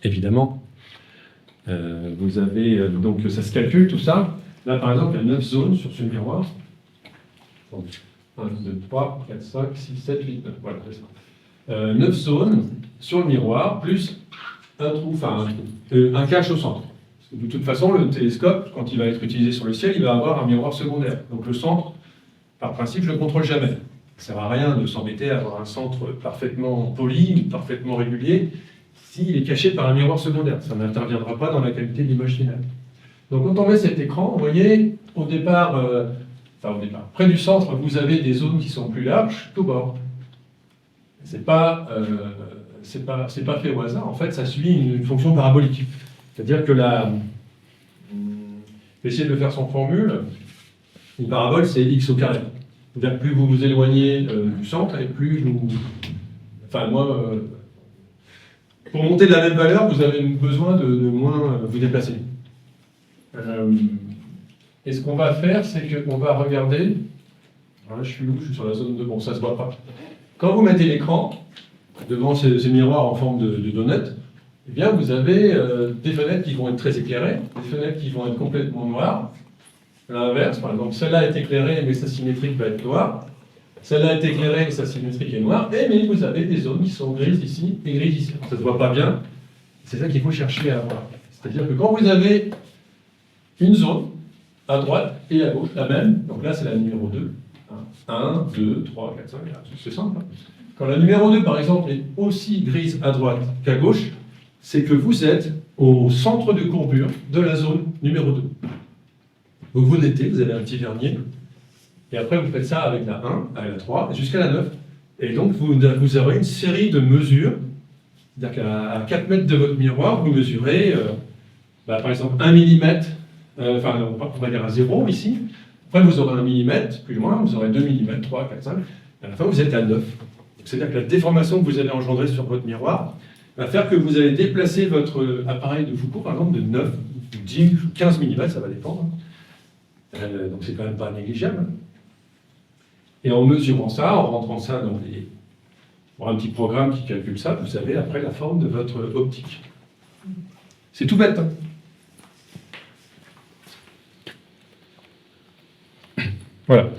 évidemment. Vous avez, donc, ça se calcule, tout ça. Là, par exemple, il y a 9 zones sur ce miroir. Donc, 1, 2, 3, 4, 5, 6, 7, 8, 9. Voilà, c'est ça. 9 zones sur le miroir, plus un trou, enfin, un cache au centre. Parce que de toute façon, le télescope, quand il va être utilisé sur le ciel, il va avoir un miroir secondaire. Donc, le centre, par principe, je ne le contrôle jamais. Ça ne sert à rien de s'embêter à avoir un centre parfaitement poli, parfaitement régulier, s'il est caché par un miroir secondaire. Ça n'interviendra pas dans la qualité de l'image finale. Donc quand on met cet écran, vous voyez, au départ, près du centre, vous avez des zones qui sont plus larges qu'au bord. C'est pas fait au hasard, en fait, ça suit une fonction parabolique. C'est-à-dire que je vais essayer de faire son formule. Une parabole, c'est x au carré. C'est-à-dire que plus vous vous éloignez du centre, et plus vous... Enfin, moi, pour monter de la même valeur, vous avez besoin de moins vous déplacer. Et ce qu'on va faire, c'est qu'on va regarder... Voilà, je suis où? Je suis sur la zone de... Bon, ça se voit pas. Quand vous mettez l'écran devant ces miroirs en forme de donut, eh bien, vous avez des fenêtres qui vont être très éclairées, des fenêtres qui vont être complètement noires. L'inverse, par exemple, celle-là est éclairée, mais sa symétrique va être noire. Celle-là est éclairée, mais sa symétrique est noire. Mais vous avez des zones qui sont grises ici et grises ici. Ça ne se voit pas bien. C'est ça qu'il faut chercher à voir. C'est-à-dire que quand vous avez une zone, à droite et à gauche, la même, donc là c'est la numéro 2. 1, 2, 3, 4, 5, c'est simple. Hein. Quand la numéro 2, par exemple, est aussi grise à droite qu'à gauche, c'est que vous êtes au centre de courbure de la zone numéro 2. vous vous notez, vous avez un petit vernier, et après vous faites ça avec la 1, avec la 3, jusqu'à la 9. Et donc vous aurez une série de mesures, c'est-à-dire qu'à 4 mètres de votre miroir, vous mesurez, par exemple, 1 mm, enfin on va dire à 0 ici, après vous aurez 1 mm, plus loin, vous aurez 2 mm, 3, 4, 5, et à la fin vous êtes à 9. C'est-à-dire que la déformation que vous allez engendrer sur votre miroir va faire que vous allez déplacer votre appareil de Foucault, par exemple, de 9, 10, 15 mm, ça va dépendre. Donc c'est quand même pas négligeable. Et en mesurant ça, en rentrant ça dans un petit programme qui calcule ça, vous avez après la forme de votre optique. C'est tout bête, hein. Voilà.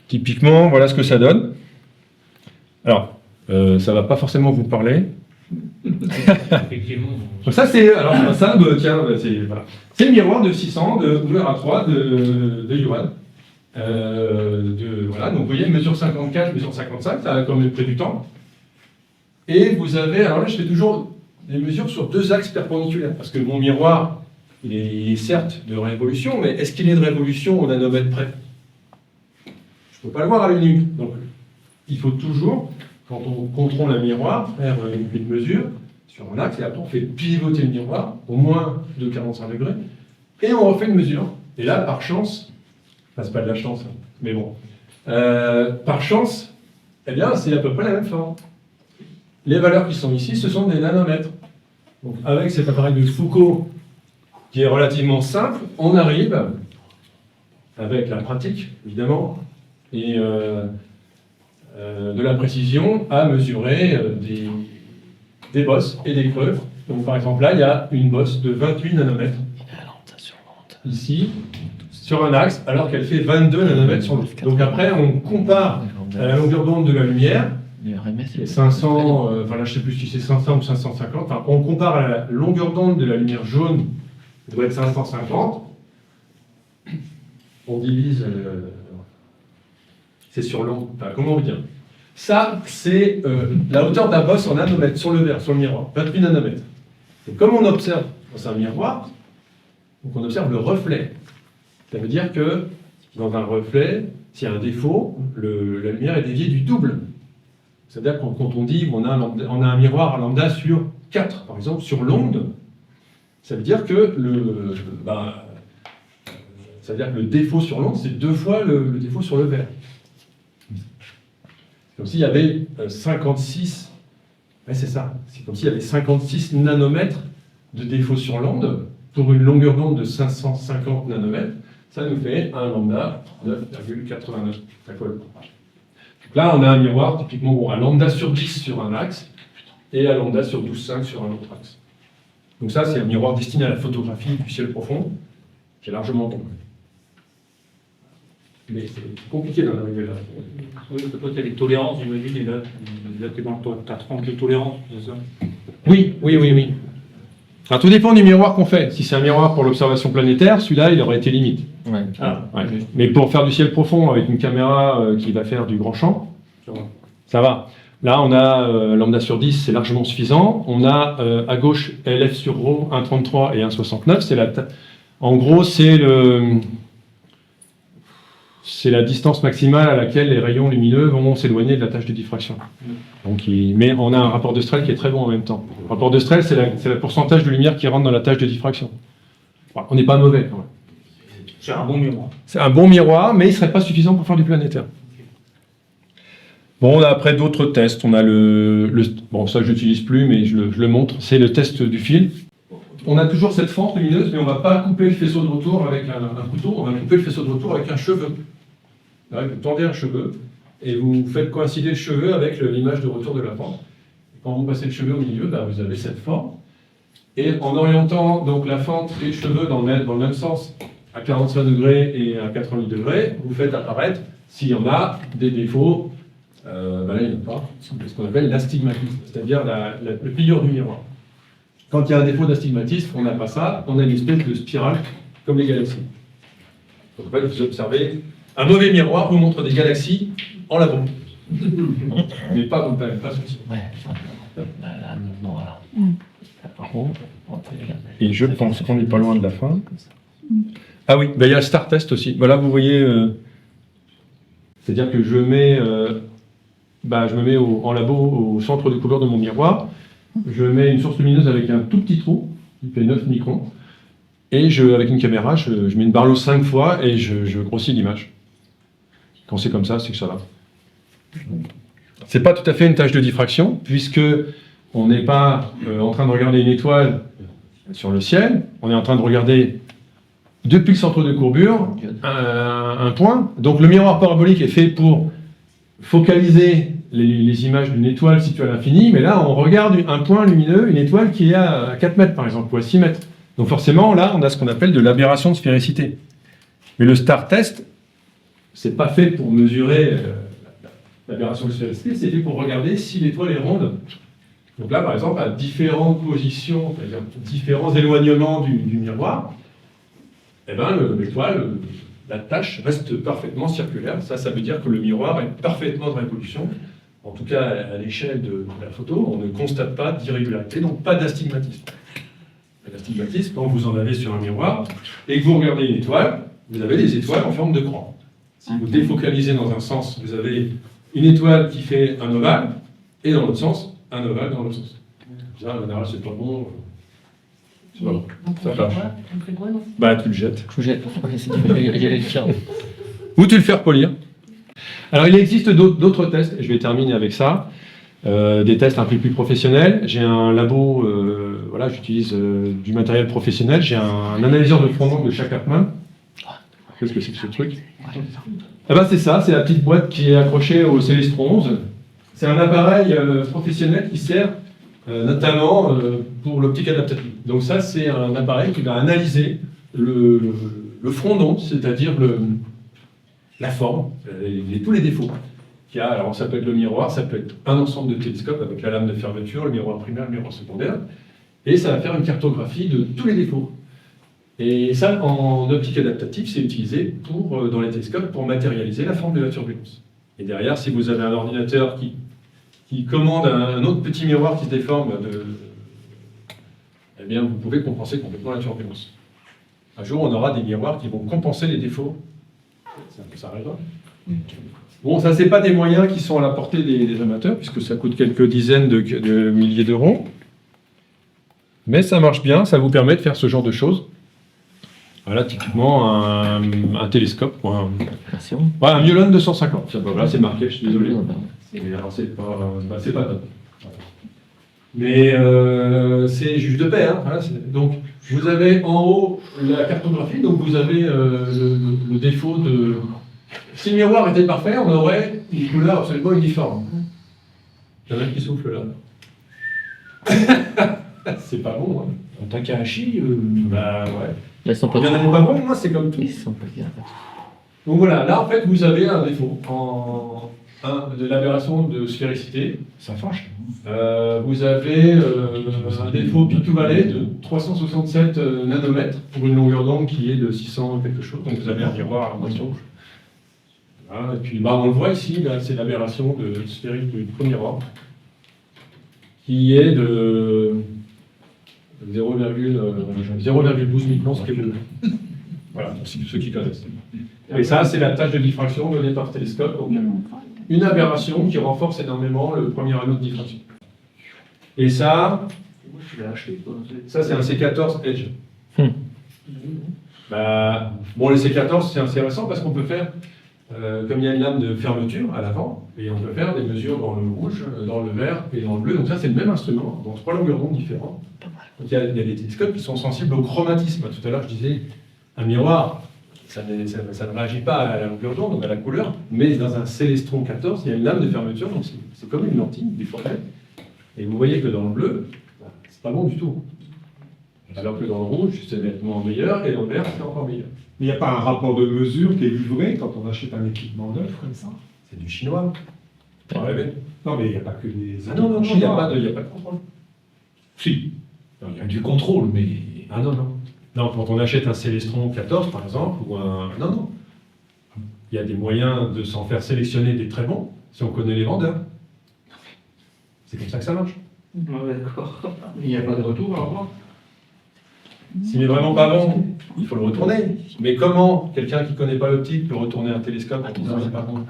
Typiquement, voilà ce que ça donne. Alors, ça va pas forcément vous parler. Effectivement. Donc ça, c'est voilà. C'est le miroir de 600 de couleur A3 de Yuan. Voilà, donc vous voyez, mesure 54, mesure 55, ça a quand même pris du temps. Et vous avez, alors là, je fais toujours des mesures sur 2 axes perpendiculaires, parce que mon miroir, il est certes de révolution, mais est-ce qu'il est de révolution au nanomètre près? Je ne peux pas le voir à l'œil nu. Donc, il faut toujours, quand on contrôle un miroir, faire une mesure sur un axe, et après on fait pivoter le miroir, au moins de 45 degrés, et on refait une mesure. Et là, par chance, enfin, c'est pas de la chance, hein, mais bon, par chance, eh bien, c'est à peu près la même forme. Les valeurs qui sont ici, ce sont des nanomètres. Donc, avec cet appareil de Foucault, qui est relativement simple, on arrive, avec la pratique, évidemment, et de la précision, à mesurer des bosses et des creux. Donc, par exemple, là, il y a une bosse de 28 nanomètres, ici, sur un axe, alors qu'elle fait 22 nanomètres sur l'autre. Donc après, on compare à la longueur d'onde de la lumière, 500, enfin là je ne sais plus si c'est 500 ou 550, enfin on compare à la longueur d'onde de la lumière jaune, ça doit être 550, on divise, c'est sur l'onde, enfin comment on dire. Ça, c'est la hauteur de la bosse en nanomètres, sur le verre, sur le miroir, 28 nanomètres. Et comme on observe, c'est un miroir, donc on observe le reflet. Ça veut dire que dans un reflet, s'il y a un défaut, la lumière est déviée du double. C'est-à-dire que quand on dit on a un miroir lambda sur 4, par exemple, sur l'onde, ça veut dire que ça veut dire que le défaut sur l'onde, c'est 2 fois le défaut sur le verre. C'est comme s'il y avait 56, ouais, c'est ça, c'est comme s'il y avait 56 nanomètres de défaut sur l'onde pour une longueur d'onde de 550 nanomètres. Ça nous fait un lambda 9,89. Ça colle. Donc là, on a un miroir, typiquement, un lambda sur 10 sur un axe et un lambda sur 12,5 sur un autre axe. Donc ça, c'est un miroir destiné à la photographie du ciel profond, qui est largement tombé. Mais c'est compliqué d'en arriver là. Oui, parce que toi, tu as les tolérances, j'imagine, et là tu as 30 de tolérance, c'est ça? Oui. Alors, tout dépend du miroir qu'on fait. Si c'est un miroir pour l'observation planétaire, celui-là, il aurait été limite. Ouais. Ouais. Mais pour faire du ciel profond avec une caméra qui va faire du grand champ, ça va. Là, on a lambda sur 10, c'est largement suffisant. On a à gauche LF sur ρ, 1,33 et 1,69. En gros, c'est la distance maximale à laquelle les rayons lumineux vont s'éloigner de la tâche de diffraction. Donc, mais on a un rapport de Strel qui est très bon en même temps. Le rapport de Strel, c'est le pourcentage de lumière qui rentre dans la tâche de diffraction. Bon, on n'est pas mauvais quand même. C'est un bon miroir. C'est un bon miroir, mais il ne serait pas suffisant pour faire du planétaire. Bon, on a après d'autres tests. On a bon, ça je n'utilise plus, mais je le montre. C'est le test du fil. On a toujours cette fente lumineuse, mais on ne va pas couper le faisceau de retour avec un couteau. On va couper le faisceau de retour avec un cheveu. Là, vous tendez un cheveu et vous faites coïncider le cheveu avec l'image de retour de la fente. Et quand vous passez le cheveu au milieu, vous avez cette forme. Et en orientant donc la fente et le cheveu dans le même sens, à 45 degrés et à 90 degrés, vous faites apparaître, s'il y en a, des défauts. Là, il n'y en a pas. C'est ce qu'on appelle l'astigmatisme, c'est-à-dire le pliure du miroir. Quand il y a un défaut d'astigmatisme, on n'a pas ça, on a une espèce de spirale comme les galaxies. Donc, en fait, vous observez, un mauvais miroir vous montre des galaxies en labo. Mais pas ceci. Ouais. Là, non, voilà. Et je pense qu'on n'est pas loin de la fin. Ah oui, ben, il y a le Star Test aussi. Voilà, vous voyez, c'est-à-dire que je mets, je me mets en labo au centre de couleur de mon miroir. Je mets une source lumineuse avec un tout petit trou, qui fait 9 microns. Et avec une caméra, je mets une Barlow 5 fois et je grossis l'image. Quand c'est comme ça, c'est que ça va. C'est pas tout à fait une tâche de diffraction, puisque on n'est pas en train de regarder une étoile sur le ciel, on est en train de regarder depuis le centre de courbure un point. Donc le miroir parabolique est fait pour focaliser les images d'une étoile située à l'infini, mais là on regarde un point lumineux, une étoile qui est à 4 mètres par exemple, ou à 6 mètres. Donc forcément là on a ce qu'on appelle de l'aberration de sphéricité. Mais le Star Test, c'est pas fait pour mesurer l'aberration de sphéricité, c'est fait pour regarder si l'étoile est ronde. Donc là, par exemple, à différentes positions, c'est-à-dire différents éloignements du miroir, eh ben, l'étoile, la tache reste parfaitement circulaire. Ça veut dire que le miroir est parfaitement de révolution. En tout cas, à l'échelle de la photo, on ne constate pas d'irrégularité, donc pas d'astigmatisme. L'astigmatisme, quand vous en avez sur un miroir et que vous regardez une étoile, vous avez des étoiles en forme de croix. Si vous défocalisez dans un sens, vous avez une étoile qui fait un ovale, et dans l'autre sens, un ovale dans l'autre sens. Ça, en général, c'est pas bon. C'est pas bon. Ça fâche. On fait quoi, non? Bah, tu le jettes. Je vous jette. Ouais, c'est j'allais le faire. Ou tu le fais repolir. Alors, il existe d'autres tests, et je vais terminer avec ça. Des tests un peu plus professionnels. J'ai un labo, voilà, j'utilise du matériel professionnel. J'ai un analyseur de front d'angle de chaque Hartmann. Qu'est-ce que c'est que ce truc? Eh ben, c'est ça, c'est la petite boîte qui est accrochée au Célestron 11. C'est un appareil professionnel qui sert notamment pour l'optique adaptative. Donc ça, c'est un appareil qui va analyser le front d'onde, c'est-à-dire la forme, tous les défauts qu'il y a. Alors ça peut être le miroir, ça peut être un ensemble de télescopes avec la lame de fermeture, le miroir primaire, le miroir secondaire, et ça va faire une cartographie de tous les défauts. Et ça, en optique adaptative, c'est utilisé dans les télescopes pour matérialiser la forme de la turbulence. Et derrière, si vous avez un ordinateur qui commande un autre petit miroir qui se déforme, eh bien, vous pouvez compenser complètement la turbulence. Un jour, on aura des miroirs qui vont compenser les défauts. Ça arrivera. Bon, ça, c'est pas des moyens qui sont à la portée des amateurs, puisque ça coûte quelques dizaines de milliers d'euros. Mais ça marche bien, ça vous permet de faire ce genre de choses. Voilà, typiquement un télescope, ou un Mjolnir 250. Là, c'est marqué, je suis désolé. C'est pas top. Mais c'est juge de paix. Hein. Voilà, donc, vous avez en haut la cartographie, donc vous avez le défaut de... Si le miroir était parfait, on aurait une couleur absolument uniforme. Il y en a qui souffle là. C'est pas bon. Hein. En Takahashi, Bah ouais. Là, ils sont pas Il y en a des pas bons, moi c'est comme tout. Ils sont pas bien. Donc voilà, là en fait vous avez un défaut de l'aberration de sphéricité. ça fâche. Vous avez un défaut peak to valley de 367 nanomètres pour une longueur d'onde qui est de 600 quelque chose. Donc vous avez un miroir à moitié rouge. Voilà, et puis on le voit ici, là, c'est l'aberration sphérique du premier ordre qui est de 0,12 microns, ce qui est bleu. Voilà, pour ceux qui connaissent. Et ça, c'est la tâche de diffraction donnée par télescope. Donc, une aberration qui renforce énormément le premier anneau de diffraction. Et ça, c'est un C14 Edge. Bon, les C14, c'est intéressant parce qu'on peut faire, comme il y a une lame de fermeture à l'avant, et on peut faire des mesures dans le rouge, dans le vert et dans le bleu. Donc ça, c'est le même instrument, dans 3 longueurs d'onde différentes. Donc il y a des télescopes qui sont sensibles au chromatisme. Tout à l'heure, je disais, un miroir, ça ne réagit pas à la longueur d'onde, donc à la couleur, mais dans un Célestron 14, il y a une lame de fermeture, donc c'est comme une lentille déformée. Et vous voyez que dans le bleu, c'est pas bon du tout. Alors que dans le rouge, c'est nettement meilleur, et dans le vert, c'est encore meilleur. Mais il n'y a pas un rapport de mesure qui est livré quand on achète un équipement neuf comme ça? C'est du chinois. Pas rêver. Non, mais il n'y a pas que des... Ah non, il n'y a pas de contrôle. Si, il y a du contrôle, mais... Ah non. Non, quand on achète un Célestron 14, par exemple, ou un... Non. Il y a des moyens de s'en faire sélectionner des très bons, si on connaît les vendeurs. C'est comme ça que ça marche. Ouais, d'accord. Il n'y a pas de retour à avoir. S'il est vraiment pas bon, il faut le retourner. Mais comment quelqu'un qui ne connaît pas l'optique peut retourner un télescope en disant c'est pas bon?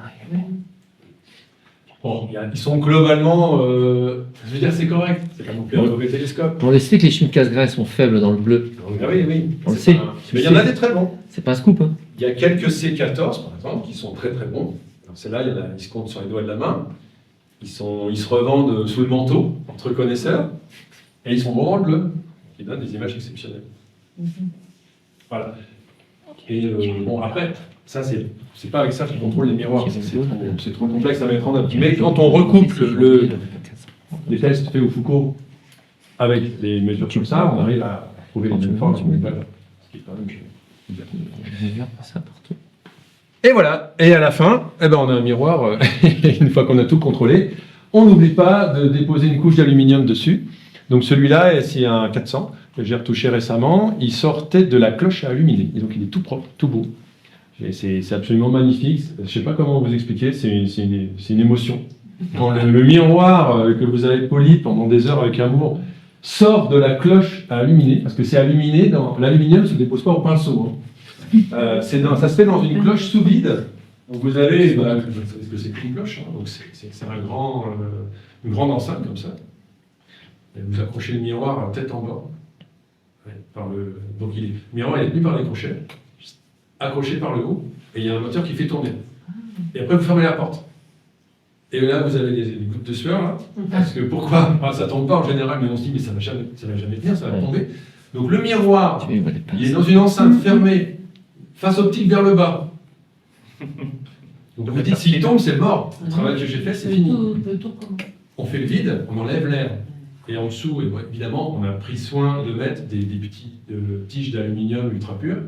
Bon, ils sont globalement, je veux dire, c'est correct. C'est pas non plus un mauvais télescope. On le sait que les chimiques casse-graisse sont faibles dans le bleu. Ah oui, oui. On le C'est sait. pas- Mais il y en a des très bons. C'est pas un scoop, hein. Il y a quelques C14, par exemple, qui sont très très bons. Alors, celles-là, ils se comptent sur les doigts de la main. Ils se revendent sous le manteau, entre connaisseurs. Et ils sont bons dans le bleu. Ils donnent des images exceptionnelles. Voilà. Et bon, après, ça, c'est pas avec ça qu'on contrôle les miroirs. C'est trop complexe à mettre en œuvre. Mais quand on recouple les tests faits au Foucault avec les mesures comme ça, on arrive à trouver les mêmes formes. Ce qui est quand même Ça partout. Et voilà, et à la fin, eh ben on a un miroir, une fois qu'on a tout contrôlé, on n'oublie pas de déposer une couche d'aluminium dessus. Donc celui-là, c'est un 400 que j'ai retouché récemment, il sortait de la cloche à illuminer, et donc il est tout propre, tout beau. Et c'est absolument magnifique, je ne sais pas comment vous expliquer, c'est une émotion. Quand le miroir que vous avez poli pendant des heures avec amour sort de la cloche à illuminer, parce que c'est illuminé, l'aluminium ne se dépose pas au pinceau. Hein. Ça se fait dans une cloche sous vide. Donc vous avez, vous savez ce que c'est qu'une cloche, hein. Donc c'est une grande enceinte comme ça. Et vous accrochez le miroir tête en bas. Donc le miroir est tenu par les crochets, accroché par le haut, et il y a un moteur qui fait tourner. Et après vous fermez la porte. Et là vous avez des gouttes de sueur là. Parce que pourquoi? Ça tombe pas en général, mais on se dit mais ça va jamais tenir, ça va tomber. Donc le miroir, il est dans une enceinte fermée, face optique vers le bas. Donc vous dites, s'il tombe, c'est mort. Le travail que j'ai fait, c'est fini. On fait le vide, on enlève l'air. Et en dessous, évidemment, on a pris soin de mettre des petites tiges d'aluminium ultra pures,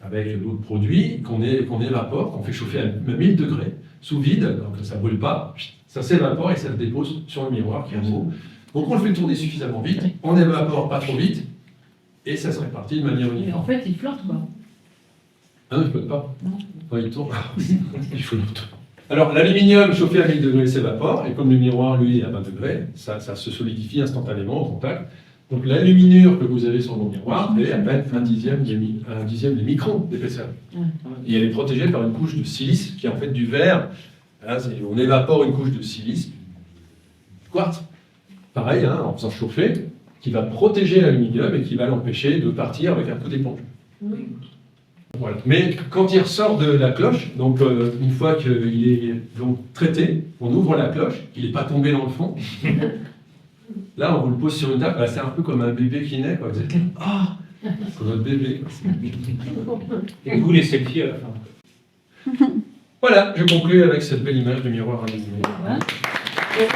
avec l'eau de produit, qu'on évapore, qu'on fait chauffer à 1000 degrés, sous vide, donc ça ne brûle pas, ça s'évapore et ça se dépose sur le miroir qui est en haut. Donc on le fait tourner suffisamment vite, on évapore pas trop vite, et ça se répartit de manière Mais en uniforme. fait, il flotte, quoi. Ah non, je peux pas. Quand il tourne, il faut l'autre. Alors, l'aluminium chauffé à 1000 degrés s'évapore, et comme le miroir, lui, est à 20 degrés, ça se solidifie instantanément au contact. Donc, l'aluminure que vous avez sur vos miroirs est à peine un dixième de micron d'épaisseur. Et elle est protégée par une couche de silice, qui est en fait du verre. Là, on évapore une couche de silice, quartz, pareil, hein, en faisant chauffer, qui va protéger l'aluminium et qui va l'empêcher de partir avec un coup d'éponge. Oui. Voilà. Mais quand il ressort de la cloche, donc une fois qu'il est donc traité, on ouvre la cloche, il n'est pas tombé dans le fond. Là, on vous le pose sur une table, c'est un peu comme un bébé qui naît. Quoi. Vous êtes ah, c'est votre bébé. Quoi. Et vous, les selfies à la fin. Voilà, je conclus avec cette belle image du miroir à Ouais.